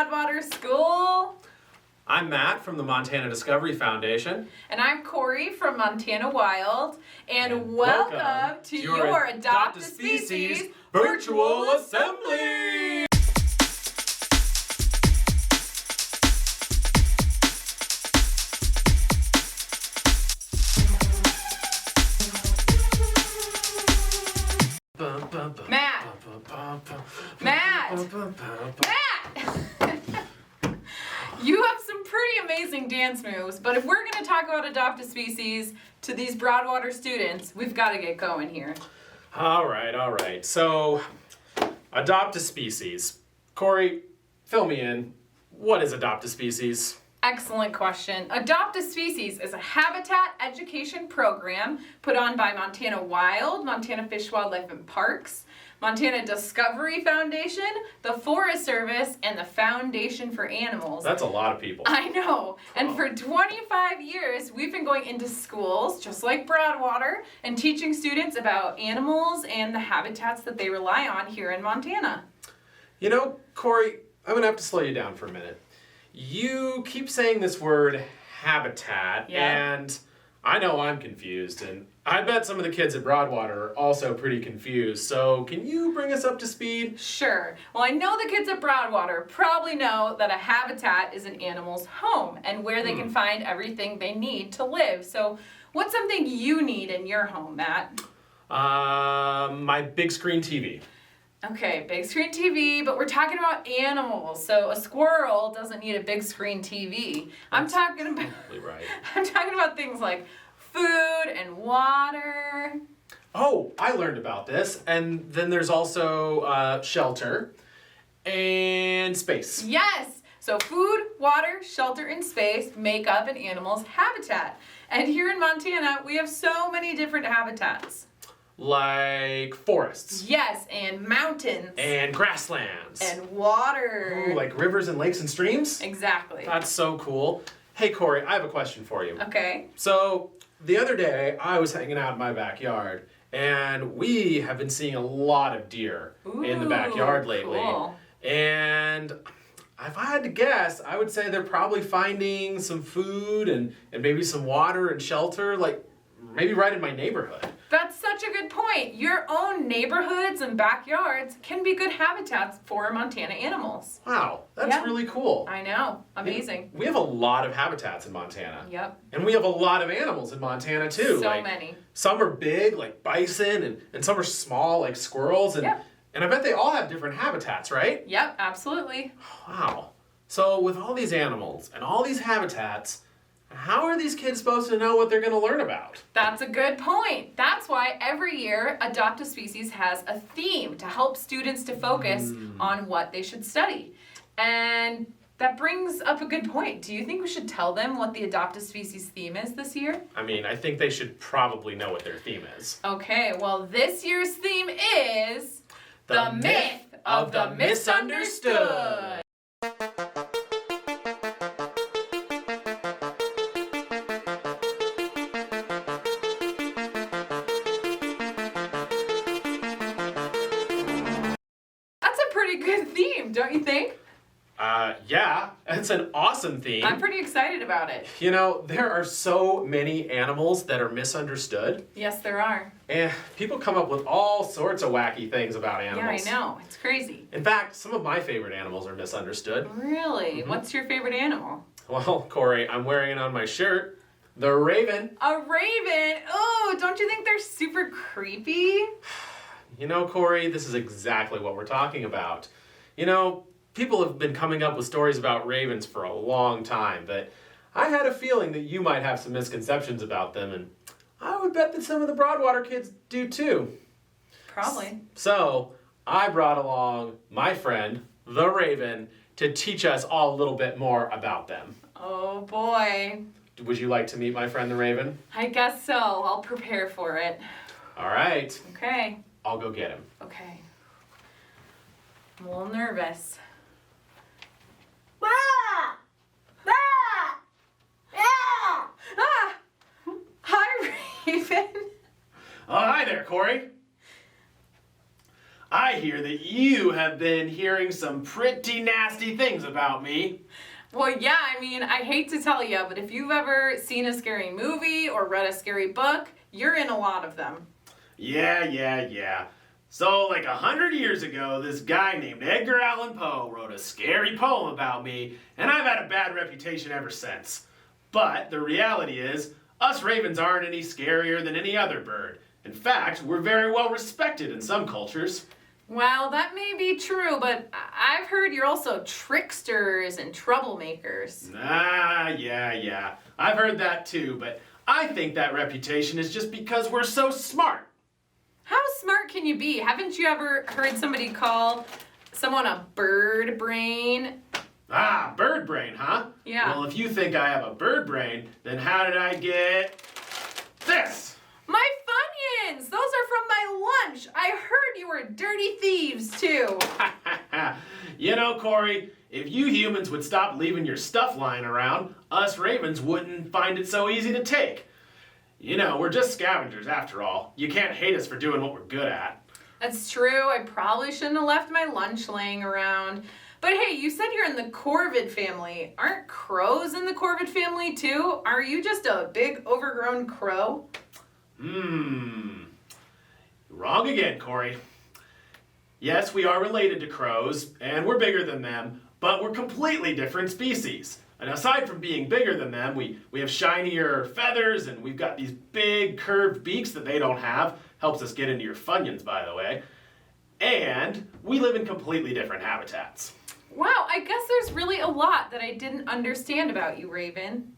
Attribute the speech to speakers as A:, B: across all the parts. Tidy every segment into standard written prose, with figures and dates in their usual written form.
A: Broadwater School.
B: I'm Matt from the Montana Discovery Foundation.
A: And I'm Corey from Montana Wild. And welcome to your Adopt a Species Virtual Assembly! Matt! You have some pretty amazing dance moves, but if we're going to talk about Adopt a Species to these Broadwater students, we've got to get going here.
B: All right. So, Adopt a Species. Corey, fill me in. What is Adopt a Species?
A: Excellent question. Adopt a Species is a habitat education program put on by Montana Wild, Montana Fish, Wildlife, and Parks, Montana Discovery Foundation, the Forest Service, and the Foundation for Animals.
B: That's a lot of people.
A: I know. And for 25 years, we've been going into schools, just like Broadwater, and teaching students about animals and the habitats that they rely on here in Montana.
B: You know, Corey, I'm going to have to slow you down for a minute. You keep saying this word habitat, and I know I'm confused, and I bet some of the kids at Broadwater are also pretty confused, so can you bring us up to speed?
A: Sure. Well, I know the kids at Broadwater probably know that a habitat is an animal's home and where they can find everything they need to live. So what's something you need in your home, Matt?
B: My big screen TV.
A: Okay, big screen TV, but we're talking about animals. So a squirrel doesn't need a big screen TV. I'm talking about things like food and water.
B: Oh, I learned about this. And then there's also shelter and space.
A: Yes. So food, water, shelter, and space make up an animal's habitat. And here in Montana, we have so many different habitats.
B: Like forests.
A: Yes, and mountains.
B: And grasslands.
A: And water.
B: Ooh, like rivers and lakes and streams?
A: Exactly.
B: That's so cool. Hey, Corey, I have a question for you.
A: Okay.
B: So, the other day, I was hanging out in my backyard, and we have been seeing a lot of deer in the backyard lately.
A: Cool.
B: And if I had to guess, I would say they're probably finding some food and maybe some water and shelter, like maybe right in my neighborhood.
A: That's such a good point. Your own neighborhoods and backyards can be good habitats for Montana animals.
B: Wow, that's really cool.
A: I know. Amazing.
B: We have a lot of habitats in Montana.
A: Yep.
B: And we have a lot of animals in Montana too.
A: So many.
B: Some are big, like bison, and some are small, like squirrels. And I bet they all have different habitats, right?
A: Yep, absolutely.
B: Wow. So with all these animals and all these habitats, how are these kids supposed to know what they're going to learn about?
A: That's a good point. That's why every year Adopt a Species has a theme to help students to focus on what they should study. And that brings up a good point. Do you think we should tell them what the Adopt a Species theme is this year?
B: I mean, I think they should probably know what their theme is.
A: Okay, well, this year's theme is the myth of the misunderstood. Good theme, don't you think?
B: Yeah, it's an awesome theme.
A: I'm pretty excited about it.
B: You know, there are so many animals that are misunderstood.
A: Yes, there are.
B: And people come up with all sorts of wacky things about animals.
A: Yeah, I know. It's crazy.
B: In fact, some of my favorite animals are misunderstood.
A: Really? What's your favorite animal?
B: Well, Corey, I'm wearing it on my shirt. The raven.
A: A raven? Oh, don't you think they're super creepy?
B: You know, Corey, this is exactly what we're talking about. You know, people have been coming up with stories about ravens for a long time, but I had a feeling that you might have some misconceptions about them, and I would bet that some of the Broadwater kids do too.
A: Probably.
B: So, I brought along my friend, the raven, to teach us all a little bit more about them.
A: Oh boy.
B: Would you like to meet my friend, the raven?
A: I guess so. I'll prepare for it.
B: All right.
A: Okay.
B: I'll go get him.
A: Okay. I'm a little nervous.
C: Ah! Ah! Ah!
A: Ah! Hi, Raven.
B: Oh, hi there, Corey. I hear that you have been hearing some pretty nasty things about me.
A: Well, yeah, I mean, I hate to tell you, but if you've ever seen a scary movie or read a scary book, you're in a lot of them.
B: Yeah. So, like 100 years ago, this guy named Edgar Allan Poe wrote a scary poem about me, and I've had a bad reputation ever since. But the reality is, us ravens aren't any scarier than any other bird. In fact, we're very well respected in some cultures.
A: Well, that may be true, but I've heard you're also tricksters and troublemakers.
B: Yeah. I've heard that too, but I think that reputation is just because we're so smart.
A: How smart can you be? Haven't you ever heard somebody call someone a bird brain?
B: Ah, bird brain, huh?
A: Yeah.
B: Well, if you think I have a bird brain, then how did I get this?
A: My Funyuns! Those are from my lunch. I heard you were dirty thieves, too.
B: You know, Corey, if you humans would stop leaving your stuff lying around, us ravens wouldn't find it so easy to take. You know, we're just scavengers after all. You can't hate us for doing what we're good at.
A: That's true. I probably shouldn't have left my lunch laying around. But hey, you said you're in the corvid family. Aren't crows in the corvid family, too? Are you just a big overgrown crow?
B: Wrong again, Corey. Yes, we are related to crows, and we're bigger than them, but we're completely different species. And aside from being bigger than them, we have shinier feathers, and we've got these big curved beaks that they don't have. Helps us get into your Funyuns, by the way. And we live in completely different habitats.
A: Wow, I guess there's really a lot that I didn't understand about you, Raven.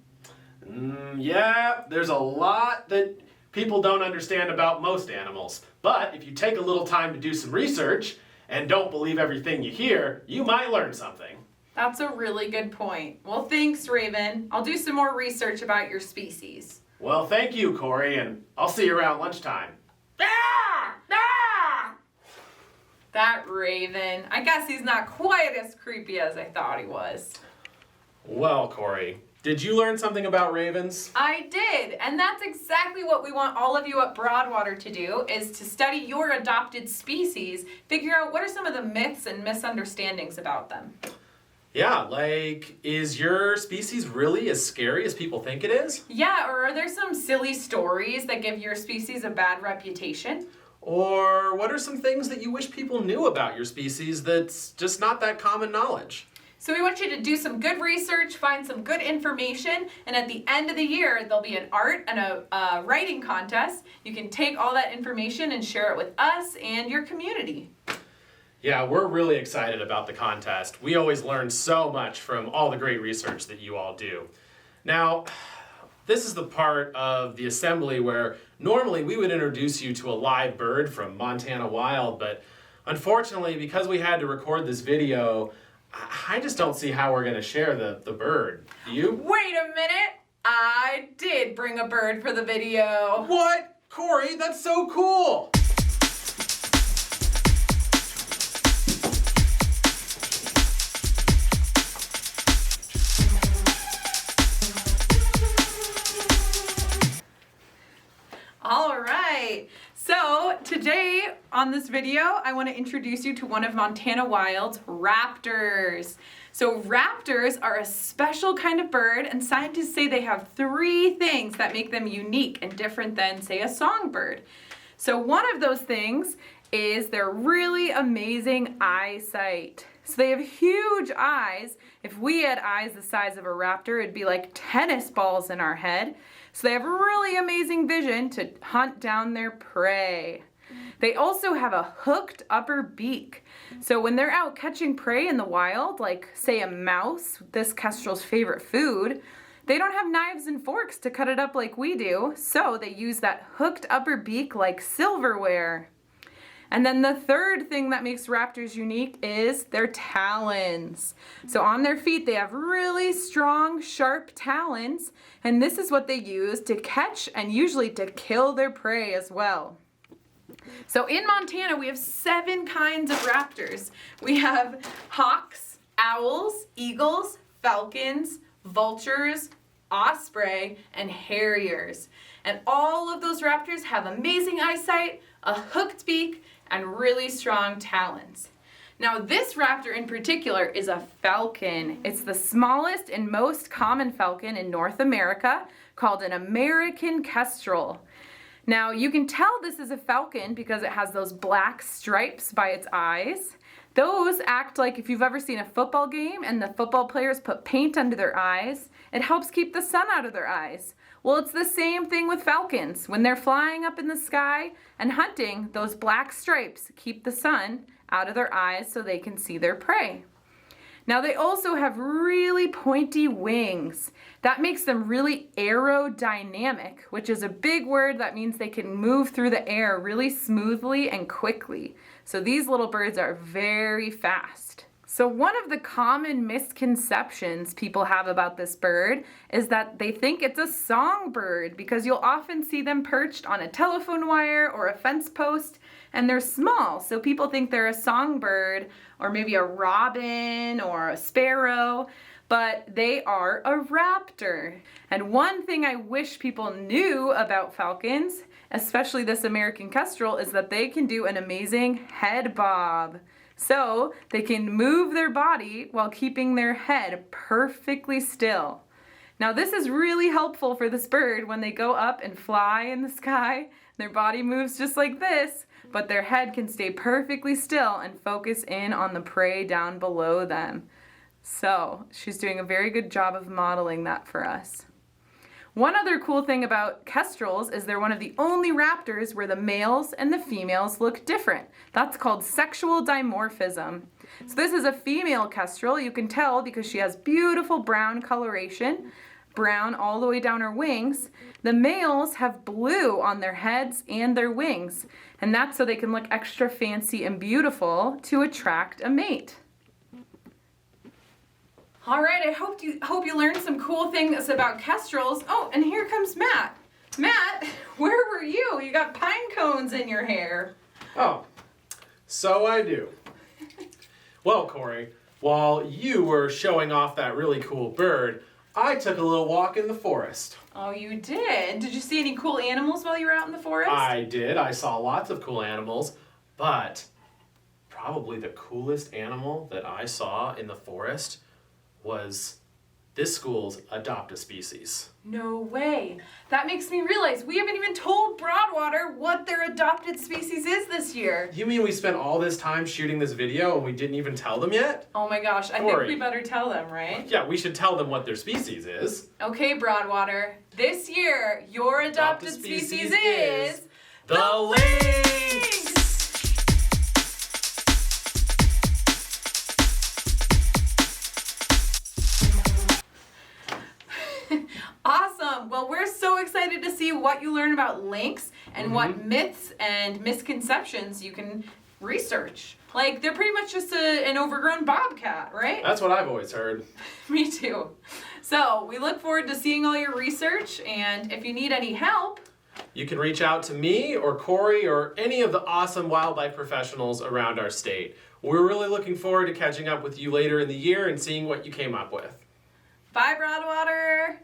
B: Yeah, there's a lot that people don't understand about most animals. But if you take a little time to do some research and don't believe everything you hear, you might learn something.
A: That's a really good point. Well, thanks, Raven. I'll do some more research about your species.
B: Well, thank you, Corey, and I'll see you around lunchtime.
A: That Raven. I guess he's not quite as creepy as I thought he was.
B: Well, Corey, did you learn something about ravens?
A: I did, and that's exactly what we want all of you at Broadwater to do, is to study your adopted species, figure out what are some of the myths and misunderstandings about them.
B: Yeah, like, is your species really as scary as people think it is?
A: Yeah, or are there some silly stories that give your species a bad reputation?
B: Or what are some things that you wish people knew about your species that's just not that common knowledge?
A: So we want you to do some good research, find some good information, and at the end of the year, there'll be an art and a writing contest. You can take all that information and share it with us and your community.
B: Yeah, we're really excited about the contest. We always learn so much from all the great research that you all do. Now, this is the part of the assembly where normally we would introduce you to a live bird from Montana Wild, but unfortunately, because we had to record this video, I just don't see how we're going to share the bird. Do you?
A: Wait a minute! I did bring a bird for the video.
B: What? Corey, that's so cool!
A: All right. So today on this video, I want to introduce you to one of Montana Wild's raptors. So raptors are a special kind of bird, and scientists say they have 3 things that make them unique and different than, say, a songbird. So one of those things is their really amazing eyesight. So they have huge eyes. If we had eyes the size of a raptor, it'd be like tennis balls in our head. So they have really amazing vision to hunt down their prey. They also have a hooked upper beak. So when they're out catching prey in the wild, like say a mouse, this kestrel's favorite food, they don't have knives and forks to cut it up like we do. So they use that hooked upper beak like silverware. And then the third thing that makes raptors unique is their talons. So on their feet, they have really strong, sharp talons, and this is what they use to catch and usually to kill their prey as well. So in Montana, we have 7 kinds of raptors. We have hawks, owls, eagles, falcons, vultures, osprey, and harriers. And all of those raptors have amazing eyesight, a hooked beak, and really strong talons. Now this raptor in particular is a falcon. It's the smallest and most common falcon in North America, called an American kestrel. Now you can tell this is a falcon because it has those black stripes by its eyes. Those act like if you've ever seen a football game and the football players put paint under their eyes, it helps keep the sun out of their eyes. Well, it's the same thing with falcons. When they're flying up in the sky and hunting, those black stripes keep the sun out of their eyes so they can see their prey. Now they also have really pointy wings. That makes them really aerodynamic, which is a big word that means they can move through the air really smoothly and quickly. So these little birds are very fast. So one of the common misconceptions people have about this bird is that they think it's a songbird because you'll often see them perched on a telephone wire or a fence post, and they're small. So people think they're a songbird or maybe a robin or a sparrow, but they are a raptor. And one thing I wish people knew about falcons, especially this American kestrel, is that they can do an amazing head bob. So they can move their body while keeping their head perfectly still. Now this is really helpful for this bird when they go up and fly in the sky. Their body moves just like this, but their head can stay perfectly still and focus in on the prey down below them. So she's doing a very good job of modeling that for us. One other cool thing about kestrels is they're one of the only raptors where the males and the females look different. That's called sexual dimorphism. So this is a female kestrel. You can tell because she has beautiful brown coloration, brown all the way down her wings. The males have blue on their heads and their wings, and that's so they can look extra fancy and beautiful to attract a mate. All right, I hope you learned some cool things about kestrels. Oh, and here comes Matt. Matt, where were you? You got pine cones in your hair.
B: Oh, so I do. Well, Corey, while you were showing off that really cool bird, I took a little walk in the forest.
A: Oh, you did? Did you see any cool animals while you were out in the forest?
B: I did. I saw lots of cool animals, but probably the coolest animal that I saw in the forest was this school's adopt-a-species.
A: No way. That makes me realize we haven't even told Broadwater what their adopted species is this year.
B: You mean we spent all this time shooting this video and we didn't even tell them yet?
A: Oh my gosh, I think we better tell them, right?
B: Yeah, we should tell them what their species is.
A: Okay, Broadwater. This year, your adopted species is
B: the lynx!
A: Awesome! Well, we're so excited to see what you learn about lynx and what myths and misconceptions you can research. Like, they're pretty much just an overgrown bobcat, right?
B: That's what I've always heard.
A: Me too. So, we look forward to seeing all your research, and if you need any help,
B: you can reach out to me or Corey or any of the awesome wildlife professionals around our state. We're really looking forward to catching up with you later in the year and seeing what you came up with.
A: Bye, Broadwater!